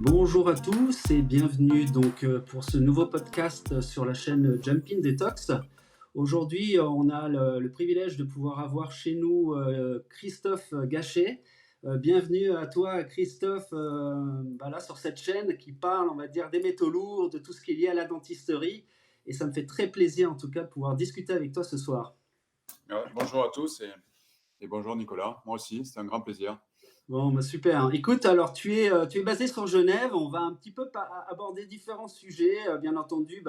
Bonjour à tous et bienvenue pour ce nouveau podcast sur la chaîne Jumping Detox. Aujourd'hui, on a le privilège de pouvoir avoir chez nous Christophe Gachet. Bienvenue à toi, Christophe, voilà, sur cette chaîne qui parle, on va dire, des métaux lourds, de tout ce qui est lié à la dentisterie. Et ça me fait très plaisir, en tout cas, de pouvoir discuter avec toi ce soir. Ouais, bonjour à tous et bonjour Nicolas. Moi aussi, c'est un grand plaisir. Bon, bah, super. Écoute, alors tu es basé sur Genève. On va un petit peu aborder différents sujets. Bien entendu,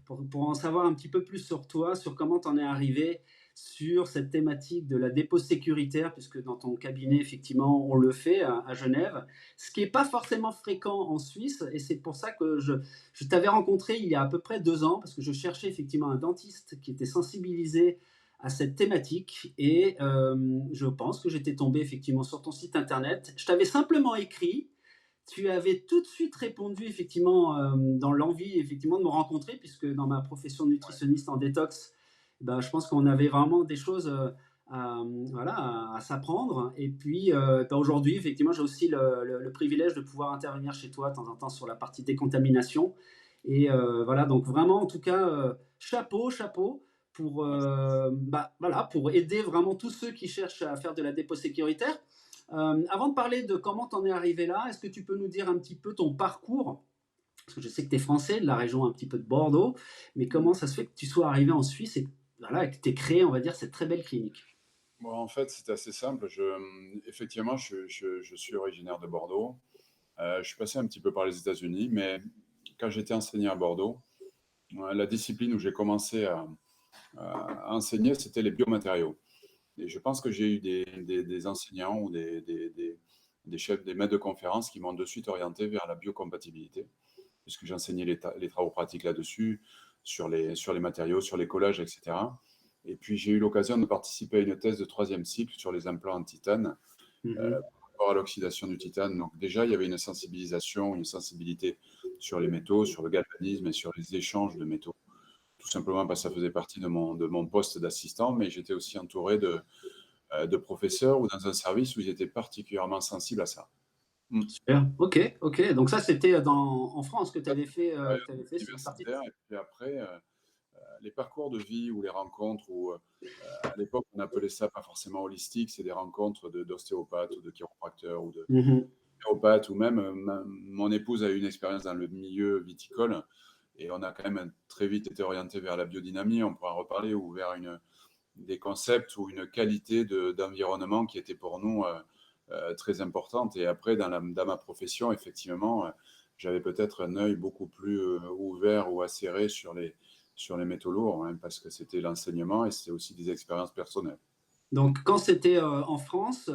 pour en savoir un petit peu plus sur toi, sur comment tu en es arrivé sur cette thématique de la dépose sécuritaire, puisque dans ton cabinet, effectivement, on le fait à Genève, ce qui n'est pas forcément fréquent en Suisse. Et c'est pour ça que je t'avais rencontré il y a à peu près 2 ans, parce que je cherchais effectivement un dentiste qui était sensibilisé à cette thématique et je pense que j'étais tombé effectivement sur ton site internet. Je t'avais simplement écrit, tu avais tout de suite répondu effectivement dans l'envie effectivement de me rencontrer puisque dans ma profession de nutritionniste en détox, ben, je pense qu'on avait vraiment des choses voilà, à s'apprendre. Et puis ben, aujourd'hui, effectivement, j'ai aussi le privilège de pouvoir intervenir chez toi de temps en temps sur la partie décontamination. Et voilà, donc vraiment, en tout cas, chapeau, chapeau pour, bah, voilà, pour aider vraiment tous ceux qui cherchent à faire de la dépôt sécuritaire. Avant de parler de comment tu en es arrivé là, est-ce que tu peux nous dire un petit peu ton parcours? Parce que je sais que tu es français, de la région un petit peu de Bordeaux, mais comment ça se fait que tu sois arrivé en Suisse et, voilà, que tu aies créé, on va dire, cette très belle clinique? Bon, en fait, c'est assez simple. Effectivement, je suis originaire de Bordeaux. Je suis passé un petit peu par les États-Unis, mais quand j'étais enseignant à Bordeaux, la discipline où j'ai commencé à enseigner, c'était les biomatériaux. Et je pense que j'ai eu des enseignants ou des chefs, des maîtres de conférences qui m'ont de suite orienté vers la biocompatibilité, puisque j'enseignais les travaux pratiques là-dessus, sur les matériaux, sur les collages, etc. Et puis j'ai eu l'occasion de participer à une thèse de troisième cycle sur les implants en titane, Mhm. par rapport à l'oxydation du titane. Donc déjà, il y avait une sensibilisation, une sensibilité sur les métaux, sur le galvanisme et sur les échanges de métaux. Tout simplement parce que ça faisait partie de mon poste d'assistant, mais j'étais aussi entouré de professeurs ou dans un service où ils étaient particulièrement sensibles à ça. Mm. Super, ok, ok. Donc ça, c'était en France que tu avais fait, Ouais, cette partie. universitaire. Et puis après, les parcours de vie ou les rencontres, ou à l'époque, on appelait ça pas forcément holistique, c'est des rencontres d'ostéopathes ou de chiropracteurs ou de Mhm. chiropathes, ou même mon épouse a eu une expérience dans le milieu viticole et on a quand même très vite été orienté vers la biodynamie, on pourra en reparler, ou vers des concepts ou une qualité d'environnement qui était pour nous très importante. Et après, dans ma profession, effectivement, j'avais peut-être un œil beaucoup plus ouvert ou acéré sur les métaux lourds, hein, parce que c'était l'enseignement et c'était aussi des expériences personnelles. Donc, quand c'était en France,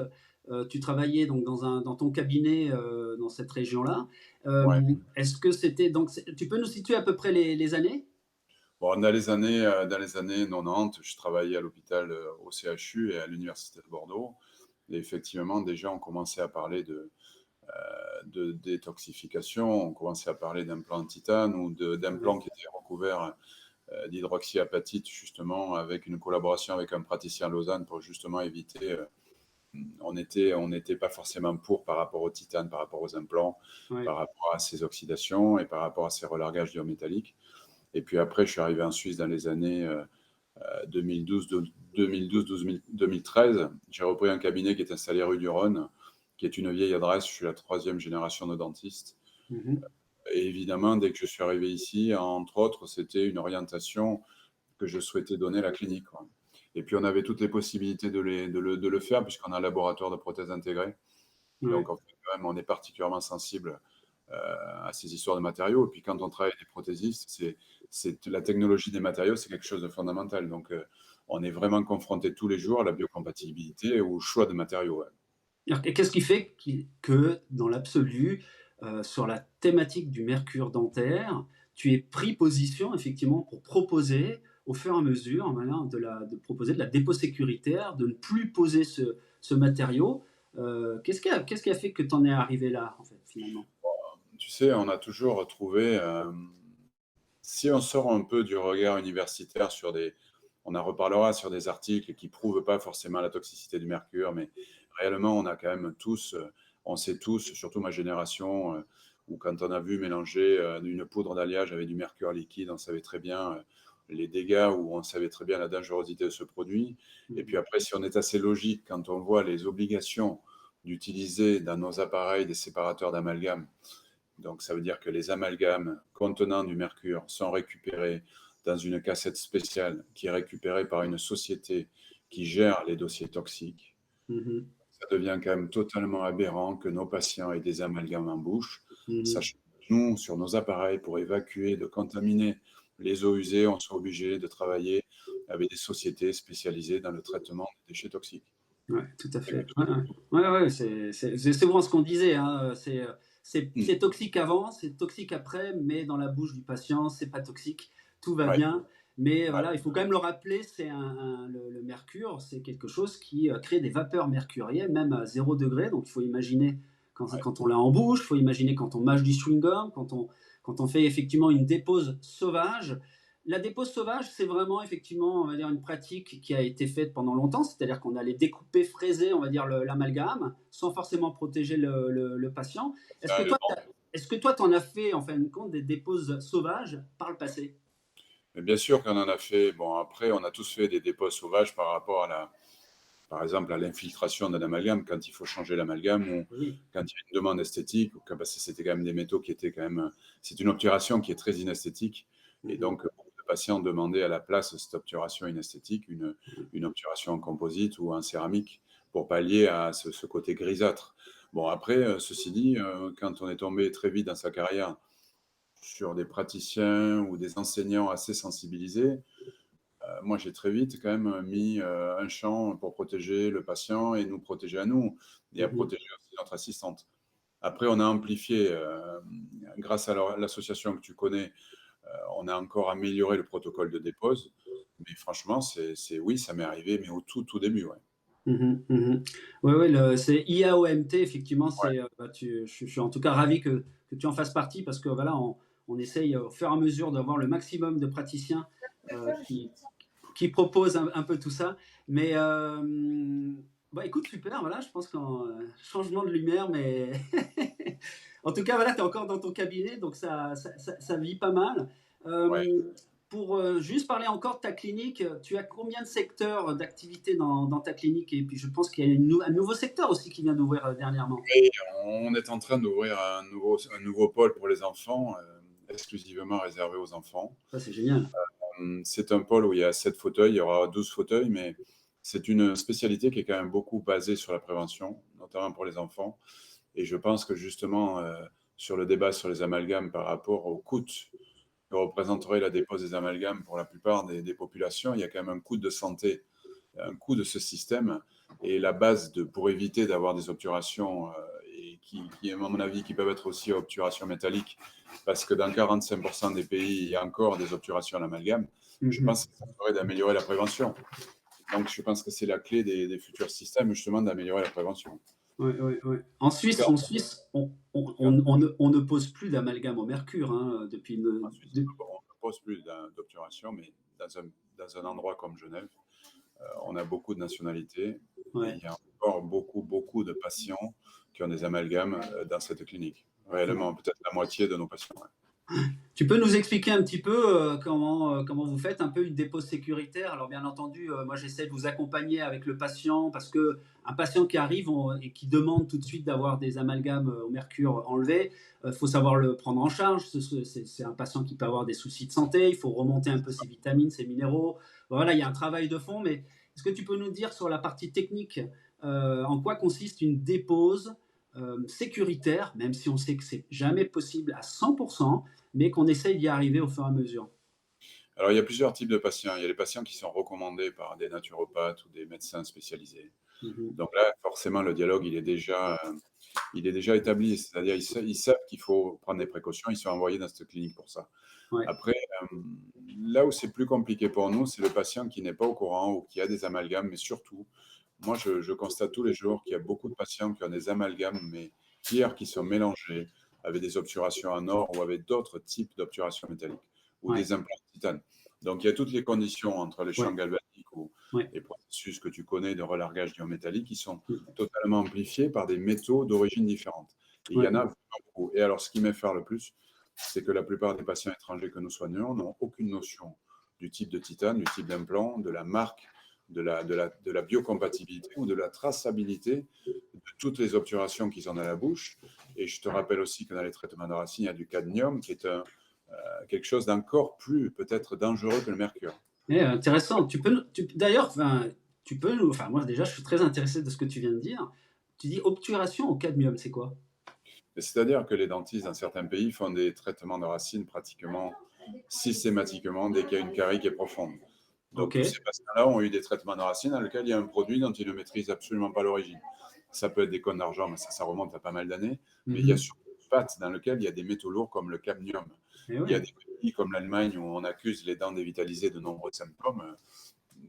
tu travaillais donc dans ton cabinet dans cette région-là. Ouais. Est-ce que c'était donc tu peux nous situer à peu près les années? Bon, dans les années 90, je travaillais à l'hôpital au CHU et à l'université de Bordeaux. Et effectivement, déjà, on commençait à parler de détoxification, on commençait à parler d'implants en titane ou Ouais. d'implants qui étaient recouverts d'hydroxyapatite, justement, avec une collaboration avec un praticien à Lausanne pour justement éviter. On n'était pas forcément pour par rapport au titane, par rapport aux implants, Ouais. par rapport à ces oxydations et par rapport à ces relargages biométalliques. Et puis après, je suis arrivé en Suisse dans les années 2012, 2013. J'ai repris un cabinet qui est installé rue du Rhône, qui est une vieille adresse. Je suis la troisième génération de dentistes. Mhm. Et évidemment, dès que je suis arrivé ici, entre autres, c'était une orientation que je souhaitais donner à la clinique, quoi. Et puis, on avait toutes les possibilités de le faire, puisqu'on a un laboratoire de prothèses intégrées. Ouais. Donc, en fait, quand même, on est particulièrement sensible à ces histoires de matériaux. Et puis, quand on travaille avec des prothésistes, la technologie des matériaux, c'est quelque chose de fondamental. Donc, on est vraiment confronté tous les jours à la biocompatibilité et au choix de matériaux. Ouais. Alors, qu'est-ce qui fait que dans l'absolu, sur la thématique du mercure dentaire, tu aies pris position effectivement pour proposer au fur et à mesure, voilà, de proposer de la dépôt sécuritaire, de ne plus poser ce matériau. Qu'est-ce qui a fait que tu en es arrivé là, en fait, finalement? Tu sais, on a toujours trouvé, si on sort un peu du regard universitaire on en reparlera sur des articles qui prouvent pas forcément la toxicité du mercure, mais réellement, on a quand même tous, on sait tous, surtout ma génération, ou quand on a vu mélanger une poudre d'alliage avec du mercure liquide, on savait très bien les dégâts ou on savait très bien la dangerosité de ce produit. Et puis après, si on est assez logique, quand on voit les obligations d'utiliser dans nos appareils des séparateurs d'amalgame, donc ça veut dire que les amalgames contenant du mercure sont récupérés dans une cassette spéciale qui est récupérée par une société qui gère les dossiers toxiques. Mhm. Ça devient quand même totalement aberrant que nos patients aient des amalgames en bouche, Mhm. sachant que nous, sur nos appareils, pour évacuer, de contaminer les eaux usées, on soit obligé de travailler avec des sociétés spécialisées dans le traitement des déchets toxiques. Ouais, tout à C'est fait. quelque Ouais, chose ouais. de fou. Ouais, ouais, c'est souvent ce qu'on disait, hein, Mm. c'est toxique avant, c'est toxique après, mais dans la bouche du patient, c'est pas toxique, tout va Ouais, bien. Mais ouais, voilà, il faut quand même le rappeler, le mercure, c'est quelque chose qui crée des vapeurs mercurielles, même à 0 degré. Donc il faut imaginer ouais. quand on l'a en bouche, il faut imaginer quand on mâche du chewing-gum, quand on fait effectivement une dépose sauvage. La dépose sauvage, c'est vraiment effectivement, on va dire, une pratique qui a été faite pendant longtemps, c'est-à-dire qu'on allait découper, fraiser, on va dire, l'amalgame, sans forcément protéger le patient. Est-ce que Ça, le toi, vent. est-ce que toi, t'en as fait, en fin de compte, des déposes sauvages par le passé? Mais bien sûr qu'on en a fait. Bon, après, on a tous fait des dépôts sauvages par rapport à par exemple, à l'infiltration d'un amalgame, quand il faut changer l'amalgame ou Oui. quand il y a une demande esthétique, ou parce que c'était quand même des métaux qui étaient quand même. C'est une obturation qui est très inesthétique. Et Mhm. donc, beaucoup de patients demandaient à la place de cette obturation inesthétique une obturation en composite ou en céramique pour pallier à ce côté grisâtre. Bon, après, ceci dit, quand on est tombé très vite dans sa carrière sur des praticiens ou des enseignants assez sensibilisés, moi, j'ai très vite quand même mis un champ pour protéger le patient et nous protéger à nous et à Mhm. protéger aussi notre assistante. Après, on a amplifié, grâce à l'association que tu connais, on a encore amélioré le protocole de dépose. Mais franchement, oui, ça m'est arrivé, mais au tout début, ouais. Mhm. Mhm. Ouais, ouais, c'est IAOMT, effectivement, Ouais, je suis en tout cas ravi que tu en fasses partie parce que voilà, on essaye au fur et à mesure d'avoir le maximum de praticiens euh, qui, qui propose un peu tout ça. Mais bah, écoute, super, voilà, je pense qu'un changement de lumière, mais en tout cas, voilà, tu es encore dans ton cabinet, donc ça vit pas mal. ouais. Pour juste parler encore de ta clinique, tu as combien de secteurs d'activité dans ta clinique? Et puis je pense qu'il y a un nouveau secteur aussi qui vient d'ouvrir dernièrement. Et on est en train d'ouvrir un nouveau pôle pour les enfants, exclusivement réservé aux enfants. Ça, c'est génial. C'est un pôle où il y a 7 fauteuils, il y aura 12 fauteuils, mais c'est une spécialité qui est quand même beaucoup basée sur la prévention, notamment pour les enfants. Et je pense que justement, sur le débat sur les amalgames par rapport au coût que représenterait la dépose des amalgames pour la plupart des populations, il y a quand même un coût de santé, un coût de ce système. Et la base pour éviter d'avoir des obturations, et à mon avis, qui peuvent être aussi obturations métalliques, parce que dans 45% des pays, il y a encore des obturations à l'amalgame, je Mhm. pense que ça serait d'améliorer la prévention. Donc, je pense que c'est la clé des futurs systèmes, justement, d'améliorer la prévention. Ouais, ouais, ouais. Car En Suisse, on ne pose plus d'amalgame au mercure hein, ensuite, de- on ne pose plus d'obturation, mais dans un endroit comme Genève, on a beaucoup de nationalités et ouais. il y a encore beaucoup de patients qui ont des amalgames dans cette clinique. Réellement, peut-être la moitié de nos patients. Ouais. Tu peux nous expliquer un petit peu comment vous faites un peu une dépose sécuritaire? Alors bien entendu, moi j'essaie de vous accompagner avec le patient parce que un patient qui arrive et qui demande tout de suite d'avoir des amalgames au mercure enlevés, il faut savoir le prendre en charge. C'est un patient qui peut avoir des soucis de santé, il faut remonter un peu ses vitamines, ses minéraux. Voilà, il y a un travail de fond, mais est-ce que tu peux nous dire sur la partie technique en quoi consiste une dépose sécuritaire, même si on sait que c'est jamais possible à 100%, mais qu'on essaye d'y arriver au fur et à mesure. Alors, il y a plusieurs types de patients. Il y a les patients qui sont recommandés par des naturopathes ou des médecins spécialisés. Mhm. Donc là, forcément, le dialogue, il est déjà établi. C'est-à-dire, ils savent qu'il faut prendre des précautions. Ils sont envoyés dans cette clinique pour ça. Ouais. Après, là où c'est plus compliqué pour nous, c'est le patient qui n'est pas au courant ou qui a des amalgames, mais surtout, moi, je constate tous les jours qu'il y a beaucoup de patients qui ont des amalgames, mais qui sont mélangés avec des obturations en or ou avec d'autres types d'obturations métalliques ou Ouais. des implants de titane. Donc, il y a toutes les conditions entre les champs Ouais. galvaniques ou Ouais. les processus que tu connais de relargage métallique qui sont Mhm. totalement amplifiés par des métaux d'origine différente. Et il y Ouais. en a vraiment beaucoup. Et alors, ce qui m'effare le plus, c'est que la plupart des patients étrangers que nous soignons n'ont aucune notion du type de titane, du type d'implant, de la marque, de la biocompatibilité ou de la traçabilité de toutes les obturations qu'ils ont dans la bouche. Et je te rappelle aussi que dans les traitements de racines, il y a du cadmium qui est quelque chose d'encore plus peut-être dangereux que le mercure. Intéressant. D'ailleurs, enfin, enfin, moi déjà, je suis très intéressé de ce que tu viens de dire. Tu dis obturation au cadmium, c'est quoi? C'est-à-dire que les dentistes dans certains pays font des traitements de racines pratiquement systématiquement dès qu'il y a une carie qui est profonde. Donc Ok. tous ces patients-là ont eu des traitements de racines dans lesquels il y a un produit dont ils ne maîtrisent absolument pas l'origine. Ça peut être des cônes d'argent, mais ça remonte à pas mal d'années. Mais il y a Mhm. surtout des pâtes dans lesquelles il y a des métaux lourds comme le cadmium. Eh Il y a ouais. des pays comme l'Allemagne où on accuse les dents dévitalisées de nombreux symptômes,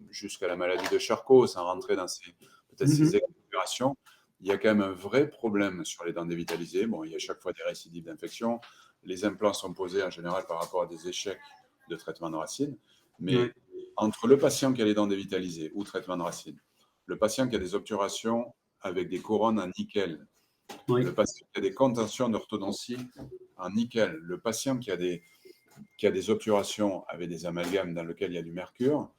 jusqu'à la maladie de Charcot, sans rentrer dans peut-être ces Mhm. exagérations. Il y a quand même un vrai problème sur les dents dévitalisées. Bon, il y a chaque fois des récidives d'infection. Les implants sont posés en général par rapport à des échecs de traitement de racines. Ouais. Mais entre le patient qui a les dents dévitalisées ou traitement de racines, le patient qui a des obturations avec des couronnes en nickel, Oui. le patient qui a des contentions d'orthodontie en nickel, le patient qui a des obturations avec des amalgames dans lesquels il y a du mercure,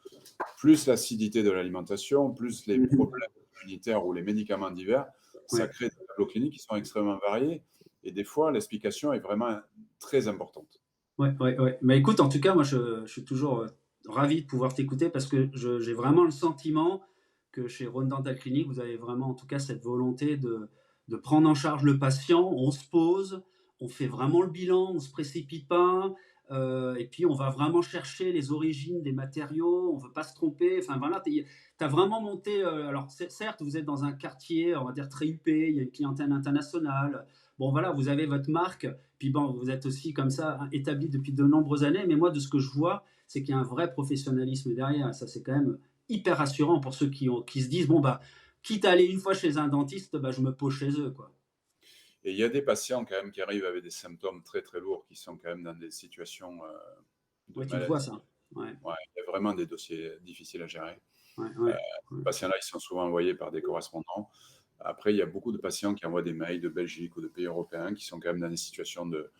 plus l'acidité de l'alimentation, plus les Mhm. problèmes immunitaires ou les médicaments divers, ça Ouais. crée des tableaux cliniques qui sont extrêmement variés. Et des fois, l'explication est vraiment très importante. Ouais, ouais, ouais. Mais écoute, en tout cas, moi, je suis toujours ravi de pouvoir t'écouter parce que j'ai vraiment le sentiment que chez Rhône Dental Clinic, vous avez vraiment, en tout cas, cette volonté de prendre en charge le patient. On se pose, on fait vraiment le bilan, on se précipite pas, et puis on va vraiment chercher les origines des matériaux. On veut pas se tromper. Enfin voilà, t'as vraiment monté. Alors certes, vous êtes dans un quartier, on va dire très huppé. Il y a une clientèle internationale. Bon voilà, vous avez votre marque. Puis bon, vous êtes aussi comme ça établi depuis de nombreuses années, mais moi, de ce que je vois, c'est qu'il y a un vrai professionnalisme derrière. Ça, c'est quand même hyper rassurant pour ceux qui se disent, bon, bah, quitte à aller une fois chez un dentiste, bah, je me pose chez eux, quoi. Et il y a des patients quand même qui arrivent avec des symptômes très très lourds, qui sont quand même dans des situations de Ouais, tu le vois, maladie. ça. Ouais, Ouais, il y a vraiment des dossiers difficiles à gérer. ouais, Euh, ouais. Ces Ouais. patients-là, ils sont souvent envoyés par des correspondants. Après, il y a beaucoup de patients qui envoient des mails de Belgique ou de pays européens qui sont quand même dans des situations de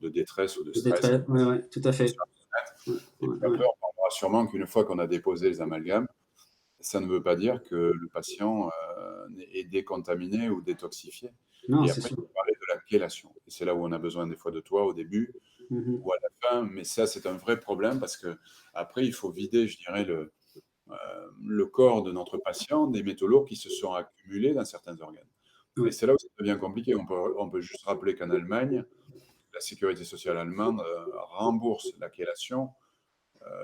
détresse ou de stress. Peut-être, ouais, ouais, tout à fait. Ouais, Et ouais, puis ouais. après, on parlera sûrement qu'une fois qu'on a déposé les amalgames, ça ne veut pas dire que le patient est décontaminé ou détoxifié. Non, Et c'est après, il sûr. faut parler de la chélation. Et c'est là où on a besoin des fois de toi au début Mhm. ou à la fin. Mais ça, c'est un vrai problème parce que après, il faut vider, je dirais, le corps de notre patient des métaux lourds qui se sont accumulés dans certains organes. Et Ouais. c'est là où ça devient compliqué. On peut juste rappeler qu'en Allemagne, la sécurité sociale allemande rembourse la chélation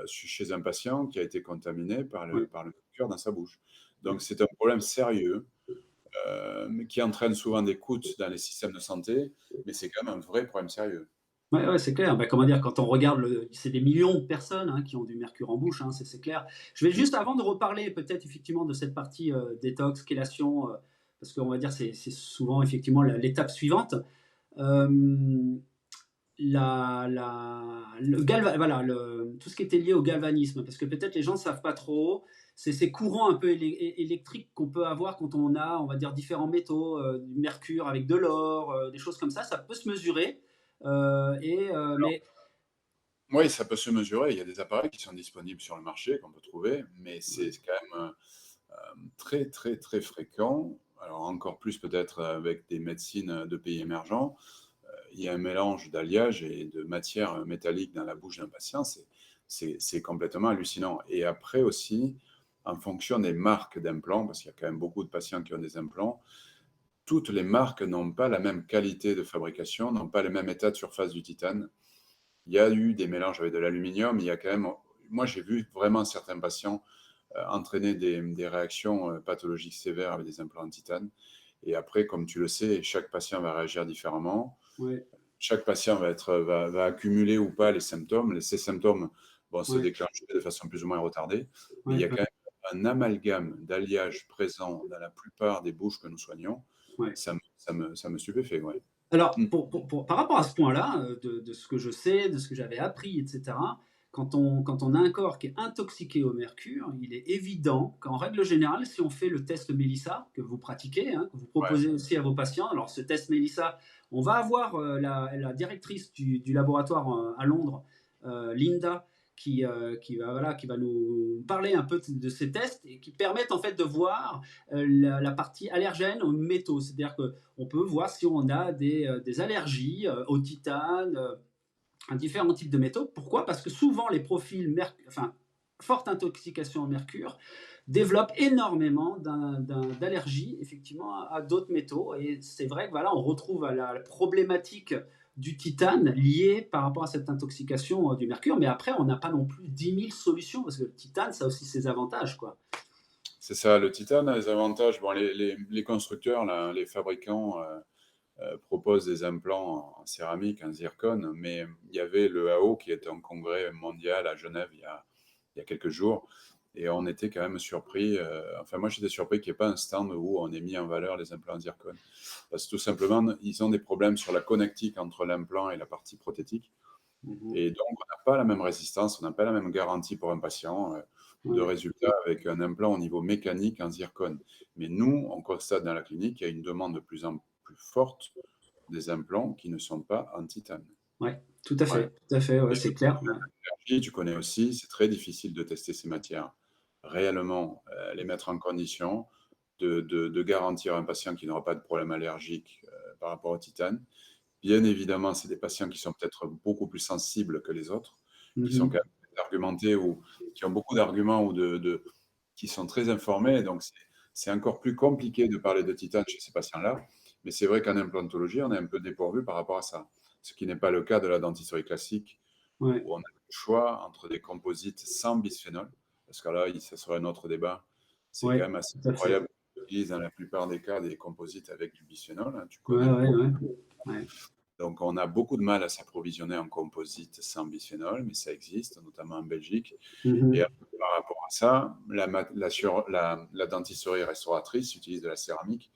chez un patient qui a été contaminé Ouais. par le mercure dans sa bouche. Ouais. Donc c'est un problème sérieux qui entraîne souvent des coûts dans les systèmes de santé, mais c'est quand même un vrai problème sérieux. Ouais, ouais, c'est clair. Bah, comment dire, quand on regarde c'est des millions de personnes hein, qui ont du mercure en bouche, hein, c'est clair. Je vais Mm. juste, avant de reparler peut-être effectivement de cette partie détox, chélation, parce qu'on va dire c'est souvent effectivement l'étape suivante. Euh, voilà, tout ce qui était lié au galvanisme, parce que peut-être les gens ne savent pas trop, c'est ces courants un peu électriques qu'on peut avoir quand on a, on va dire, différents métaux, du mercure avec de l'or, des choses comme ça peut se mesurer. Mais Oui, ça peut se mesurer. Il y a des appareils qui sont disponibles sur le marché qu'on peut trouver, mais c'est quand même très, très, très fréquent. Alors encore plus peut-être avec des médecines de pays émergents. Il y a un mélange d'alliage et de matière métallique dans la bouche d'un patient. C'est complètement hallucinant. Et après aussi, en fonction des marques d'implants, parce qu'il y a quand même beaucoup de patients qui ont des implants, toutes les marques n'ont pas la même qualité de fabrication, n'ont pas le même état de surface du titane. Il y a eu des mélanges avec de l'aluminium. Il y a quand même, moi j'ai vu vraiment certains patients entraîner des réactions pathologiques sévères avec des implants en titane. Et après, comme tu le sais, chaque patient va réagir différemment. ouais, Chaque patient va accumuler ou pas les symptômes. Ces symptômes vont se ouais, déclencher de façon plus ou moins retardée. Mais il y ouais, a quand même un amalgame d'alliage présent dans la plupart des bouches que nous soignons. ouais. Ça me stupéfait, ouais. Alors, Mm. par rapport à ce point-là, de ce que je sais, de ce que j'avais appris, etc., quand on a un corps qui est intoxiqué au mercure, il est évident qu'en règle générale, si on fait le test Mélissa, que vous pratiquez, hein, que vous Ouais, proposez aussi à vos patients, alors ce test Mélissa, on va avoir la directrice du laboratoire à Londres, Linda, qui va nous parler un peu de ces tests et qui permettent en fait de voir la partie allergène aux métaux. C'est-à-dire qu'on peut voir si on a des allergies au titane, à différents types de métaux. Pourquoi? Parce que souvent les profils forte intoxication au mercure développent énormément d'allergies effectivement à d'autres métaux. Et c'est vrai que voilà, on retrouve la problématique du titane liée par rapport à cette intoxication du mercure. Mais après, on n'a pas non plus 10 000 solutions parce que le titane, ça a aussi ses avantages, quoi. c'est ça. Le titane a des avantages. Bon, les constructeurs, là, les fabricants proposent des implants en céramique, en zircone, mais il y avait le AO qui était en congrès mondial à Genève il y a quelques jours, et on était quand même surpris. Enfin, moi, j'étais surpris qu'il n'y ait pas un stand où on ait mis en valeur les implants en zircone. Parce que tout simplement, ils ont des problèmes sur la connectique entre l'implant et la partie prothétique. Mhm. Et donc, on n'a pas la même résistance, on n'a pas la même garantie pour un patient de Ouais. résultat avec un implant au niveau mécanique en zircone. Mais nous, on constate dans la clinique qu'il y a une demande de plus en plus forte des implants qui ne sont pas en titane. Ouais, Ouais. tout à fait, ouais, Et c'est clair. Ouais. l'énergie, tu connais aussi, c'est très difficile de tester ces matières. Réellement, les mettre en condition de garantir à un patient qui n'aura pas de problème allergique par rapport au titane. Bien évidemment, c'est des patients qui sont peut-être beaucoup plus sensibles que les autres, qui sont quand Mhm. même argumentés ou qui ont beaucoup d'arguments ou qui sont très informés. Donc, c'est encore plus compliqué de parler de titane chez ces patients-là. Mais c'est vrai qu'en implantologie, on est un peu dépourvu par rapport à ça. Ce qui n'est pas le cas de la dentisterie classique, Ouais, où on a le choix entre des composites sans bisphénol, parce que là, ça serait un autre débat. C'est quand ouais, même assez tout à fait. incroyable qu'on utilise dans la plupart des cas des composites avec du bisphénol, hein. Tu Ouais, connais ouais, beaucoup. ouais. Ouais. Donc, on a beaucoup de mal à s'approvisionner en composite sans bisphénol, mais ça existe, notamment en Belgique. Et Mhm. par rapport à ça, la dentisterie restauratrice utilise de la céramique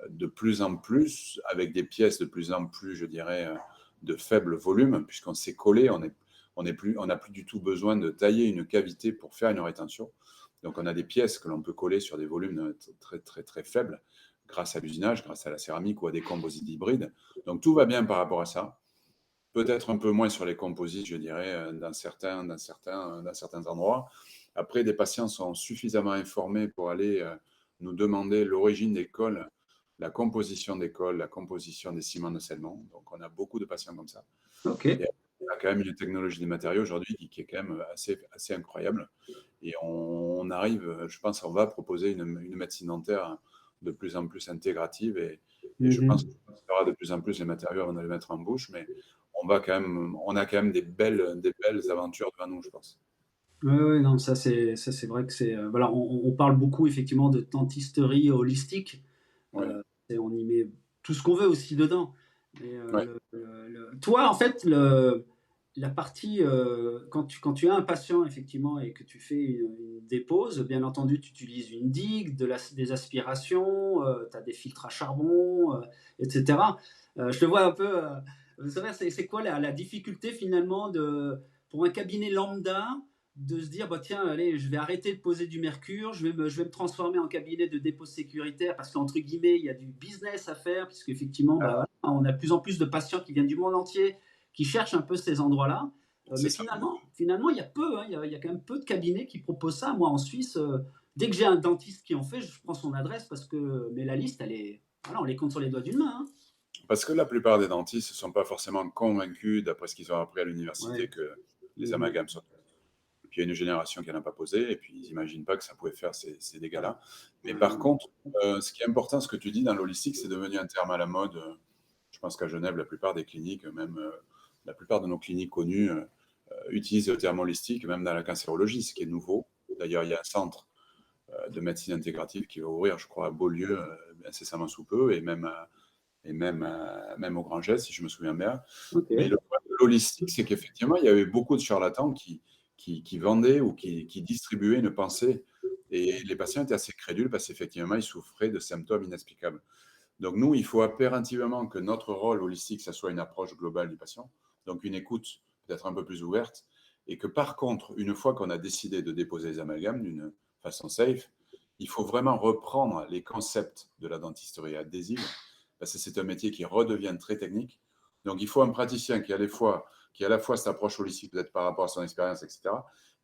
de plus en plus, avec des pièces de plus en plus, je dirais, de faible volume, puisqu'on s'est collé, on n'a plus du tout besoin de tailler une cavité pour faire une rétention. Donc, on a des pièces que l'on peut coller sur des volumes très, très, très faibles, grâce à l'usinage, grâce à la céramique ou à des composites hybrides. Donc, tout va bien par rapport à ça. Peut-être un peu moins sur les composites, je dirais, dans certains endroits. Après, des patients sont suffisamment informés pour aller nous demander l'origine des cols, la composition des cols, la composition des ciments de scellement. Donc, on a beaucoup de patients comme ça. Ok. Et on a quand même une technologie des matériaux aujourd'hui qui est quand même assez incroyable. Et on arrive, je pense, on va proposer une médecine dentaire de plus en plus intégrative. Et je pense Mhm. qu'on aura de plus en plus les matériaux avant de les mettre en bouche. Mais on a quand même des belles aventures devant nous, je pense. Ouais, ouais, non, ça c'est vrai que c'est voilà, on parle beaucoup effectivement de dentisterie holistique. Oui, Et on y met tout ce qu'on veut aussi dedans. Mais ouais, toi, en fait, la partie quand tu as un patient effectivement et que tu fais une dépose, bien entendu, tu utilises une digue, des aspirations, tu as des filtres à charbon, etc. Je te vois un peu. Vous savez, c'est quoi la difficulté finalement pour un cabinet lambda de se dire bah tiens allez je vais arrêter de poser du mercure, je vais me transformer en cabinet de dépôt sécuritaire parce qu'entre guillemets il y a du business à faire puisque effectivement bah, voilà, on a de plus en plus de patients qui viennent du monde entier qui cherchent un peu ces endroits-là. c'est Mais ça. finalement il y a peu hein, il y a quand même peu de cabinets qui proposent ça. Moi en Suisse dès que j'ai un dentiste qui en fait je prends son adresse parce que mais la liste elle est voilà on les compte sur les doigts d'une main hein. Parce que la plupart des dentistes ne sont pas forcément convaincus, d'après ce qu'ils ont appris à Ouais. l'université, que les Mhm. amalgames sont. Puis il y a une génération qui n'en a pas posé, et puis ils n'imaginent pas que ça pouvait faire ces dégâts-là. Mais par Ouais. contre, ce qui est important, ce que tu dis dans l'holistique, c'est devenu un terme à la mode. Je pense qu'à Genève, la plupart des cliniques, même la plupart de nos cliniques connues, utilisent le terme holistique, même dans la cancérologie, ce qui est nouveau. D'ailleurs, il y a un centre de médecine intégrative qui va ouvrir, je crois, à Beaulieu incessamment sous peu, même au Grand Geste, si je me souviens bien. Mais Ok. le problème de l'holistique, c'est qu'effectivement, il y avait beaucoup de charlatans qui vendaient ou qui distribuaient une pensée. Et les patients étaient assez crédules parce qu'effectivement, ils souffraient de symptômes inexplicables. Donc, nous, il faut impérativement que notre rôle holistique, ça soit une approche globale du patient. Donc, une écoute peut-être un peu plus ouverte Et que par contre, une fois qu'on a décidé de déposer les amalgames d'une façon safe, il faut vraiment reprendre les concepts de la dentisterie adhésive, parce que c'est un métier qui redevient très technique. Donc il faut un praticien qui à la fois s'approche holistique peut-être par rapport à son expérience, etc.,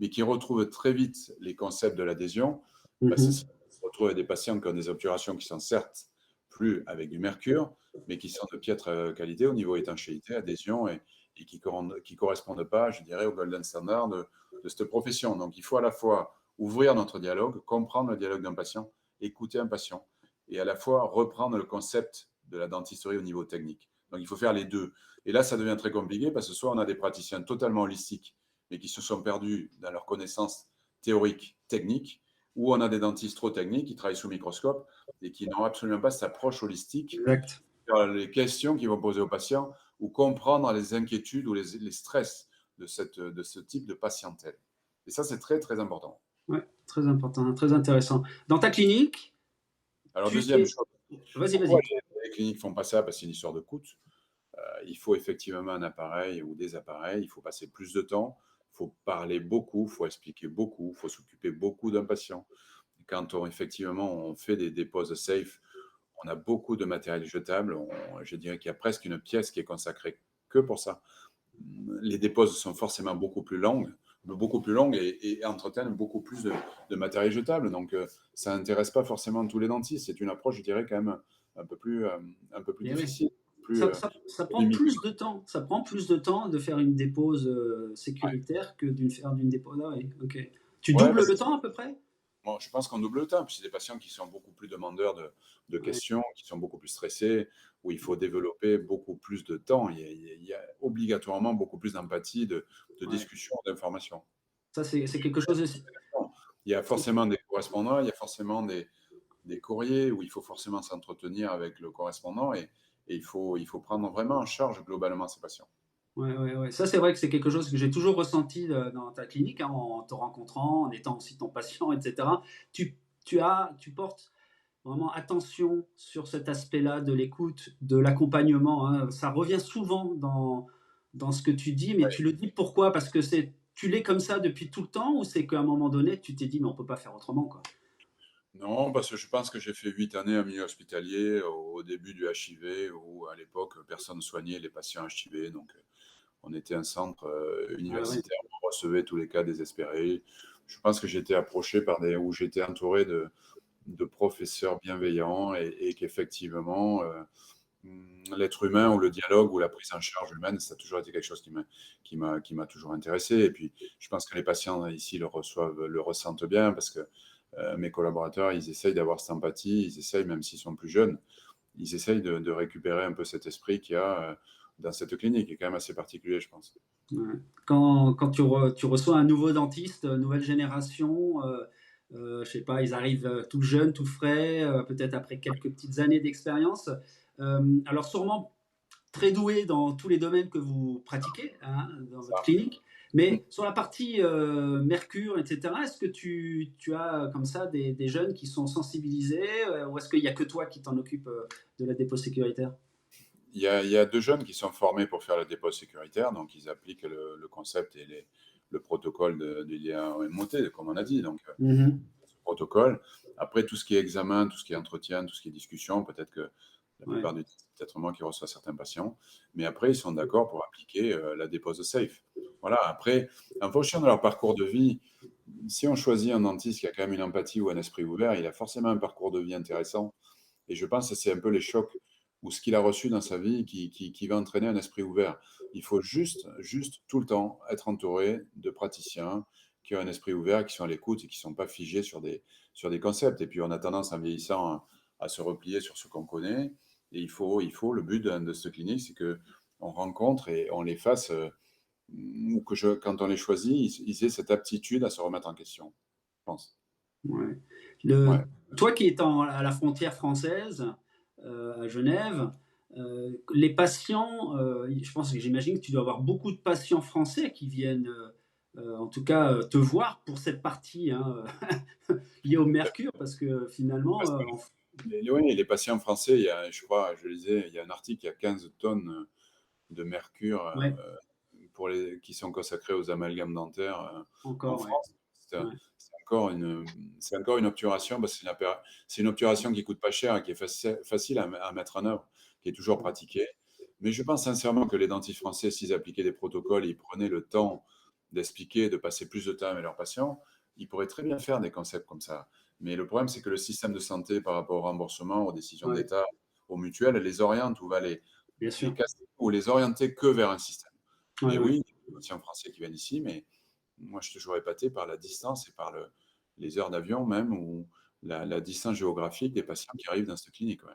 mais qui retrouve très vite les concepts de l'adhésion, parce que Mhm. si on se retrouve avec des patients qui ont des obturations qui sont certes plus avec du mercure, mais qui sont de piètre qualité au niveau étanchéité, adhésion, et qui ne correspondent pas, je dirais, au golden standard de cette profession. Donc il faut à la fois ouvrir notre dialogue, comprendre le dialogue d'un patient, écouter un patient, et à la fois reprendre le concept de la dentisterie au niveau technique. Donc il faut faire les deux. Et là, ça devient très compliqué parce que soit on a des praticiens totalement holistiques, mais qui se sont perdus dans leurs connaissances théoriques, techniques, ou on a des dentistes trop techniques qui travaillent sous microscope et qui n'ont absolument pas cette approche holistique Exact. sur les questions qu'ils vont poser aux patients ou comprendre les inquiétudes ou les stress de ce type de patientèle. Et ça, c'est très, très important. Ouais, très important, très intéressant. Dans ta clinique, Alors, tu deuxième es... chose, Vas-y, pourquoi vas-y. les cliniques font pas ça? Parce que c'est une histoire de coût. Il faut effectivement un appareil ou des appareils, il faut passer plus de temps, il faut parler beaucoup, il faut expliquer beaucoup, il faut s'occuper beaucoup d'un patient. Quand effectivement on fait des déposes safe, on a beaucoup de matériel jetable. Je dirais qu'il y a presque une pièce qui est consacrée que pour ça. Les déposes sont forcément beaucoup plus longues et entretiennent beaucoup plus de matériel jetable. Donc, ça n'intéresse pas forcément tous les dentistes. C'est une approche, je dirais, quand même un peu plus Eh oui. difficile, Ça prend polémique. plus de temps. Ça prend plus de temps de faire une dépose Ouais, sécuritaire que d'une faire d'une dépose. Ah oui, ok. Tu ouais doubles parce le que temps à peu près? bon, je pense qu'on double le temps. Puis c'est des patients qui sont beaucoup plus demandeurs de Ouais, questions, qui sont beaucoup plus stressés, où il faut développer beaucoup plus de temps. Il y a obligatoirement beaucoup plus d'empathie, de ouais. discussion, d'information. Ça, c'est quelque chose aussi. Il y a forcément des correspondants, il y a forcément des courriers où il faut forcément s'entretenir avec le correspondant et il faut prendre vraiment en charge globalement ces patients. Ouais, ouais, ouais. Ça, c'est vrai que c'est quelque chose que j'ai toujours ressenti dans ta clinique, hein, en te rencontrant, en étant aussi ton patient, etc. Tu portes vraiment attention sur cet aspect-là de l'écoute, de l'accompagnement, hein. Ça revient souvent dans ce que tu dis, mais tu le dis pourquoi? Parce que tu l'es comme ça depuis tout le temps ou c'est qu'à un moment donné, tu t'es dit, mais on peut pas faire autrement, quoi? Non, parce que je pense que j'ai fait 8 années en milieu hospitalier au début du HIV où à l'époque personne ne soignait les patients HIV. Donc on était un centre Ah ouais. universitaire, on recevait tous les cas désespérés. Je pense que j'étais approché où j'étais entouré de professeurs bienveillants et qu'effectivement, l'être humain ou le dialogue ou la prise en charge humaine, ça a toujours été quelque chose qui m'a toujours intéressé. Et puis, je pense que les patients ici le ressentent bien parce que mes collaborateurs, ils essayent d'avoir cette empathie, ils essayent, même s'ils sont plus jeunes, ils essayent de récupérer un peu cet esprit qu'il y a dans cette clinique, qui est quand même assez particulier, je pense. Ouais. Quand tu reçois un nouveau dentiste, nouvelle génération, je sais pas, ils arrivent tout jeunes, tout frais, peut-être après quelques petites années d'expérience. Alors sûrement très doués dans tous les domaines que vous pratiquez, hein, dans votre Ça. clinique. Mais sur la partie mercure, etc., est-ce que tu as comme ça des jeunes qui sont sensibilisés ou est-ce qu'il n'y a que toi qui t'en occupe de la dépôt sécuritaire? Il y a deux jeunes qui sont formés pour faire la dépose sécuritaire, donc ils appliquent le concept et le protocole de l'IA-MOT, comme on a dit. Donc, Mhm. ce protocole. Après, tout ce qui est examen, tout ce qui est entretien, tout ce qui est discussion, peut-être que la Ouais. plupart du temps, c'est peut-être moi qui reçois certains patients. Mais après, ils sont d'accord pour appliquer la dépose safe. Voilà. Après, en fonction de leur parcours de vie, si on choisit un dentiste qui a quand même une empathie ou un esprit ouvert, il a forcément un parcours de vie intéressant. Et je pense que c'est un peu les chocs ou ce qu'il a reçu dans sa vie qui va entraîner un esprit ouvert. Il faut juste tout le temps être entouré de praticiens qui ont un esprit ouvert, qui sont à l'écoute et qui ne sont pas figés sur des concepts. Et puis on a tendance en vieillissant à se replier sur ce qu'on connaît. Et le but de cette clinique, c'est que on rencontre et on les fasse, ou quand on les choisit, ils aient cette aptitude à se remettre en question, je pense. Ouais. Ouais. Toi qui es à la frontière française, à Genève, les patients, je pense que j'imagine que tu dois avoir beaucoup de patients français qui viennent, en tout cas, te voir pour cette partie hein, liée au mercure, parce que finalement, Oui, les patients français, je crois, je lisais, il y a un article, il y a 15 tonnes de mercure ouais, qui sont consacrés aux amalgames dentaires en Encore, ouais. France. C'est Ouais, c'est encore c'est encore une obturation, parce que c'est une obturation qui coûte pas cher et qui est facile à mettre en œuvre, qui est toujours ouais, pratiquée. Mais je pense sincèrement que les dentistes français, s'ils appliquaient des protocoles, ils prenaient le temps d'expliquer, de passer plus de temps avec leurs patients, ils pourraient très bien faire des concepts comme ça. Mais le problème, c'est que le système de santé, par rapport au remboursement, aux décisions ouais, d'État, aux mutuelles, les oriente ou va bien les sûr. casser ou les orienter que vers un système. Ouais, Mais ouais. oui, il y a des patients français qui viennent ici, mais moi, je suis toujours épaté par la distance et par les heures d'avion même, ou la distance géographique des patients qui arrivent dans cette clinique. Ouais.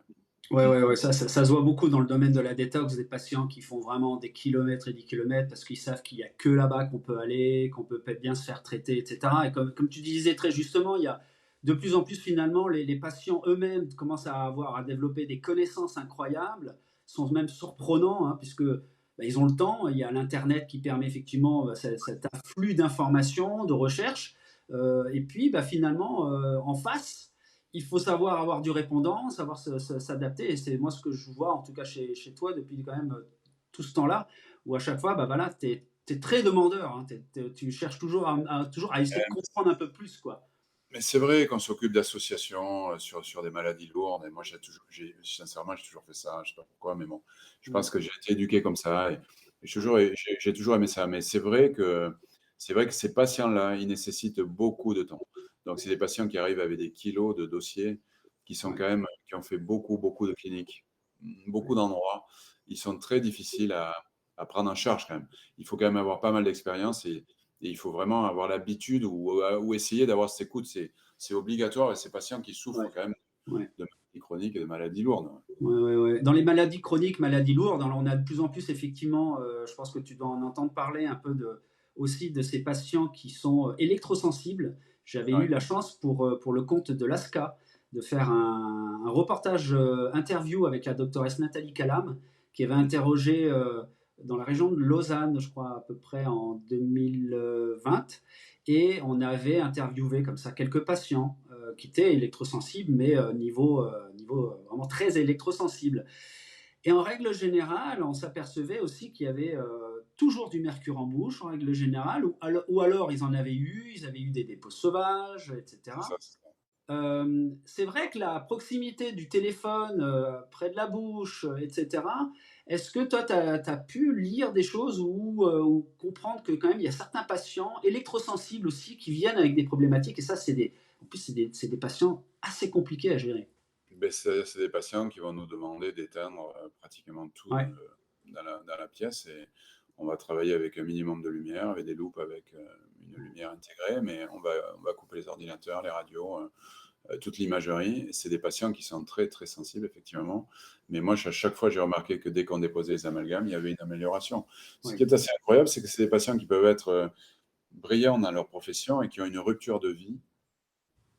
Ouais, ouais, ouais, ça se voit beaucoup dans le domaine de la détox, des patients qui font vraiment des kilomètres et des kilomètres parce qu'ils savent qu'il y a que là-bas qu'on peut aller, qu'on peut bien se faire traiter, et cetera. Et comme tu disais très justement, il y a de plus en plus finalement les patients eux-mêmes commencent à développer des connaissances incroyables, sont même surprenants, hein, puisque, bah, ils ont le temps. Il y a l'internet qui permet effectivement, cet afflux d'informations, de recherches, et puis, bah, finalement, en face, il faut savoir avoir du répondant, savoir s'adapter. Et c'est moi ce que je vois, en tout cas chez toi, depuis quand même tout ce temps-là, où à chaque fois, bah voilà, tu es très demandeur. Hein, tu cherches toujours toujours à essayer de comprendre un peu plus, quoi. Mais c'est vrai qu'on s'occupe d'associations sur des maladies lourdes. Et moi, sincèrement, j'ai toujours fait ça. Je sais pas pourquoi, mais bon, je pense Mm. que j'ai été éduqué comme ça. Et Ouais, j'ai toujours aimé ça. Mais c'est vrai que ces patients-là, ils nécessitent beaucoup de temps. Donc, c'est des patients qui arrivent avec des kilos de dossiers, ouais, qui ont fait beaucoup, beaucoup de cliniques, beaucoup ouais. d'endroits. Ils sont très difficiles à prendre en charge quand même. Il faut quand même avoir pas mal d'expérience, et il faut vraiment avoir l'habitude, ou essayer d'avoir cette écoute. C'est obligatoire, et ces patients qui souffrent Ouais, quand même ouais. de maladies chroniques et de maladies lourdes. Ouais, ouais, ouais. Dans les maladies chroniques, maladies lourdes, alors on a de plus en plus effectivement, je pense que tu dois en entendre parler un peu aussi de ces patients qui sont électrosensibles. J'avais eu Ouais, la chance pour le compte de l'ASCA de faire un reportage interview avec la doctoresse Nathalie Calam, qui avait interrogé dans la région de Lausanne, je crois à peu près en 2020, et on avait interviewé comme ça quelques patients qui étaient électrosensibles, mais niveau vraiment très électrosensible. Et en règle générale, on s'apercevait aussi qu'il y avait toujours du mercure en bouche, en règle générale, ou alors ils en avaient eu, ils avaient eu des dépôts sauvages, c'est ça. etc. C'est ça. C'est vrai que la proximité du téléphone près de la bouche, etc., est-ce que toi, tu as pu lire des choses ou comprendre que quand même, il y a certains patients électrosensibles aussi qui viennent avec des problématiques, et ça, en plus, c'est des patients assez compliqués à gérer. Ben, c'est des patients qui vont nous demander d'éteindre pratiquement tout Ouais, dans la pièce, et on va travailler avec un minimum de lumière, avec des loupes, avec une lumière intégrée, mais on va couper les ordinateurs, les radios, toute l'imagerie. C'est des patients qui sont très, très sensibles, effectivement. Mais moi, à chaque fois, j'ai remarqué que dès qu'on déposait les amalgames, il y avait une amélioration. Ce qui ouais, est assez incroyable, c'est que c'est des patients qui peuvent être brillants dans leur profession et qui ont une rupture de vie,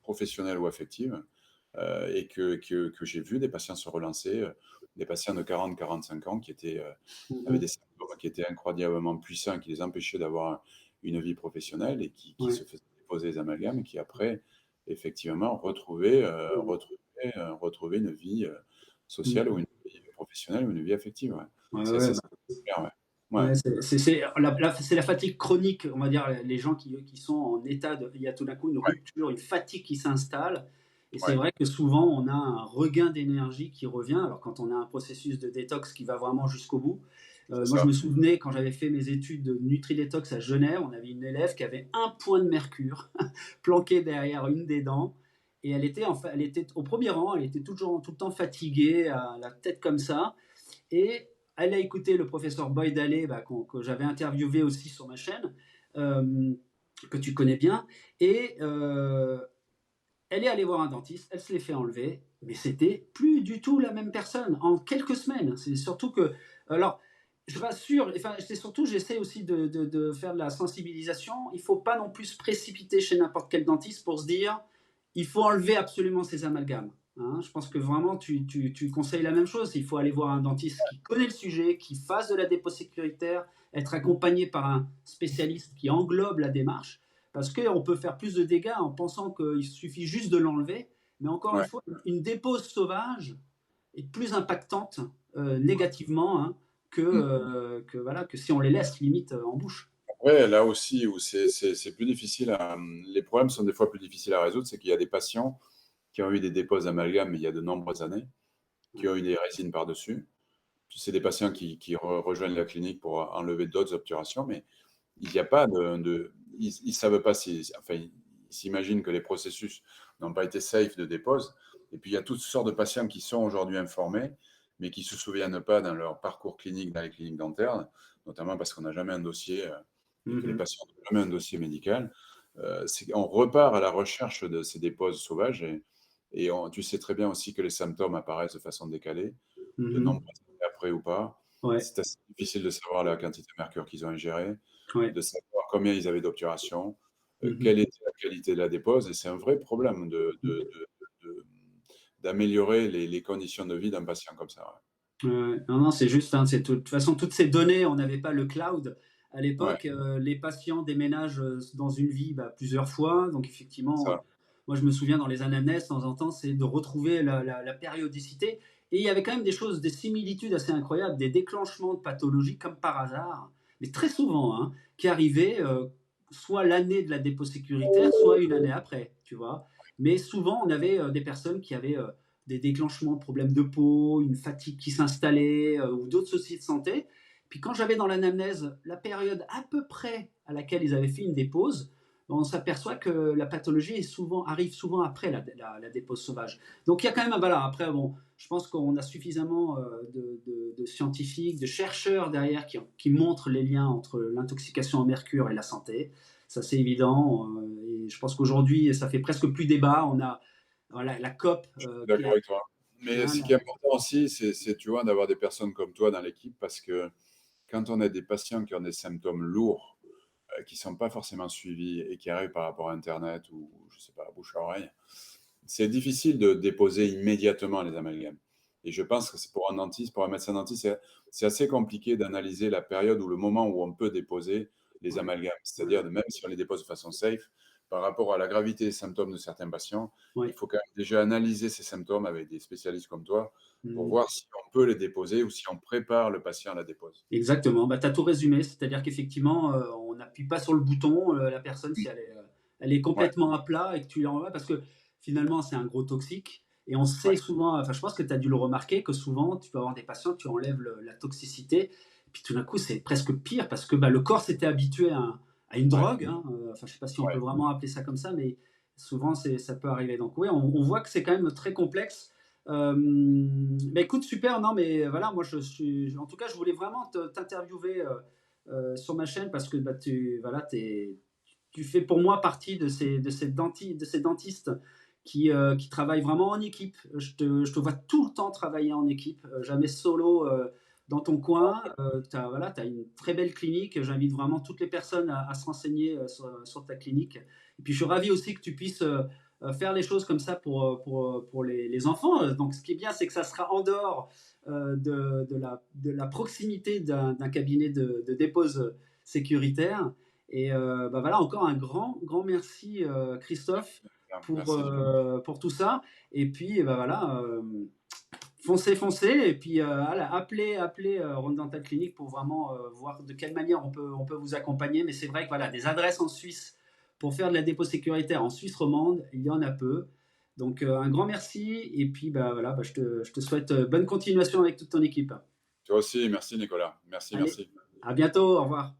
professionnelle ou affective, et que j'ai vu des patients se relancer, des patients de 40-45 ans avaient mhm, des symptômes qui étaient incroyablement puissants, qui les empêchaient d'avoir une vie professionnelle, et qui ouais, se faisaient déposer des amalgames, et qui après, effectivement, retrouvaient une vie sociale, ou mhm. une vie professionnelle, ou une vie affective. Ouais. Ouais, C'est ouais, assez bah, spectaculaire, ouais. Ouais, ouais, c'est la fatigue chronique, on va dire, les gens qui sont en état de, il y a tout d'un coup une ouais, rupture, une fatigue qui s'installe. Et c'est ouais, vrai que souvent, on a un regain d'énergie qui revient. Alors, quand on a un processus de détox qui va vraiment jusqu'au bout. c'est Moi, je ça. me souvenais, quand j'avais fait mes études de Nutri-Détox à Genève, on avait une élève qui avait un point de mercure planqué derrière une des dents. Et elle était au premier rang, elle était toujours, tout le temps fatiguée, la tête comme ça. Et elle a écouté le professeur Boyd Halley, bah, que j'avais interviewé aussi sur ma chaîne, euh, que tu connais bien. Et elle est allée voir un dentiste, elle se l'est fait enlever, mais c'était plus du tout la même personne en quelques semaines. C'est surtout que, alors, je rassure, enfin, c'est surtout, j'essaie aussi de faire de la sensibilisation. Il ne faut pas non plus se précipiter chez n'importe quel dentiste pour se dire, il faut enlever absolument ces amalgames. Hein. Je pense que vraiment, tu conseilles la même chose. Il faut aller voir un dentiste qui connaît le sujet, qui fasse de la dépôt sécuritaire, être accompagné par un spécialiste qui englobe la démarche, parce qu'on peut faire plus de dégâts en pensant qu'il suffit juste de l'enlever. Mais encore une Ouais. fois, une dépose sauvage est plus impactante négativement, hein, Mmh. voilà, que si on les laisse limite en bouche. Ouais, là aussi où c'est plus difficile les problèmes sont des fois plus difficiles à résoudre, c'est qu'il y a des patients qui ont eu des dépôts d'amalgame il y a de nombreuses années, qui Ouais. ont eu des résines par-dessus. C'est des patients qui rejoignent la clinique pour enlever d'autres obturations, mais il n'y a pas ils savent pas si, enfin, ils s'imaginent que les processus n'ont pas été safe de dépose. Et puis, il y a toutes sortes de patients qui sont aujourd'hui informés, mais qui ne se souviennent pas dans leur parcours clinique dans les cliniques dentaires, notamment parce qu'on n'a jamais un dossier et que les Mhm. patients n'ont jamais un dossier médical. On repart à la recherche de ces déposes sauvages tu sais très bien aussi que les symptômes apparaissent de façon décalée, de Mhm. nombreuses années après ou pas. Ouais, C'est assez difficile de savoir la quantité de mercure qu'ils ont ingérée, ouais. de savoir combien ils avaient d'obturations, Mhm. quelle était la qualité de la dépose. Et c'est un vrai problème de- d'améliorer les conditions de vie d'un patient comme ça. Non, non, c'est juste, hein, de toute façon, toutes ces données, on n'avait pas le cloud. À Ouais, ouais, l'époque, les patients déménagent dans une vie plusieurs fois. Donc, effectivement, ça. moi, je me souviens dans les anamnèses, de temps en temps, c'est de retrouver la périodicité. Et il y avait quand même des choses, des similitudes assez incroyables, des déclenchements de pathologies comme par hasard, mais très souvent, hein, qui arrivaient soit l'année de la dépôt sécuritaire, soit une année après, tu vois. Mais souvent, on avait des personnes qui avaient des déclenchements de problèmes de peau, une fatigue qui s'installait ou d'autres soucis de santé. Puis quand j'avais dans l'anamnèse la période à peu près à laquelle ils avaient fait une dépose, on s'aperçoit que la pathologie arrive souvent après la dépose sauvage. Donc il y a quand même, voilà, après, bon, je pense qu'on a suffisamment de scientifiques, de chercheurs derrière qui montrent les liens entre l'intoxication au mercure et la santé. Ça, c'est évident. Et je pense qu'aujourd'hui, ça fait presque plus débat. On a voilà, la COP Je suis d'accord avec toi. Mais hein, ce qui est important aussi, tu vois, d'avoir des personnes comme toi dans l'équipe parce que quand on a des patients qui ont des symptômes lourds, qui ne sont pas forcément suivis et qui arrivent par rapport à Internet ou, je ne sais pas, bouche à oreille, c'est difficile de déposer immédiatement les amalgames. Et je pense que c'est pour un dentiste, pour un médecin dentiste, c'est assez compliqué d'analyser la période ou le moment où on peut déposer les ouais, amalgames. ouais, C'est-à-dire, même si on les dépose de façon safe, par rapport à la gravité des symptômes de certains patients, il ouais. faut quand même déjà analyser ces symptômes avec des spécialistes comme toi pour Mhm. voir si on peut les déposer ou si on prépare le patient à la dépose. Exactement, bah, tu as tout résumé, c'est-à-dire qu'effectivement, on n'appuie pas sur le bouton, la personne, si elle est Ouais, complètement à plat et que tu l'envoies, parce que finalement, c'est un gros toxique. Et on sait ouais, souvent, enfin, je pense que tu as dû le remarquer, que souvent, tu peux avoir des patients, tu enlèves la toxicité, puis tout d'un coup, c'est presque pire, parce que bah, le corps s'était habitué à une ouais, drogue, hein, enfin, je ne sais pas si on peut ouais. vraiment appeler ça comme ça, mais souvent, ça peut arriver. Donc oui, on voit que c'est quand même très complexe. Bah, écoute, super, non, mais voilà, moi, en tout cas, je voulais vraiment t'interviewer sur ma chaîne parce que bah, voilà, tu fais pour moi partie de ces dentistes qui travaillent vraiment en équipe. Je te vois tout le temps travailler en équipe, jamais solo dans ton coin. Tu as, voilà, t'as une très belle clinique. J'invite vraiment toutes les personnes à se renseigner sur ta clinique. Et puis, je suis ravi aussi que tu puisses faire les choses comme ça pour les enfants. Donc, ce qui est bien, c'est que ça sera en dehors de la proximité d'un cabinet de dépose sécuritaire. Et bah voilà, encore un grand merci, Christophe, Merci, Nicolas. pour tout ça. Et puis, bah voilà, foncez. Et puis, voilà, appelez Rhône Dental Clinic pour vraiment voir de quelle manière on peut vous accompagner. Mais c'est vrai que voilà, des adresses en Suisse pour faire de la dépôt sécuritaire en Suisse romande, il y en a peu. Donc, un grand merci. Et puis, bah voilà, bah, je te souhaite bonne continuation avec toute ton équipe. Toi aussi, merci Nicolas. Merci, Allez, merci. à bientôt. Au revoir.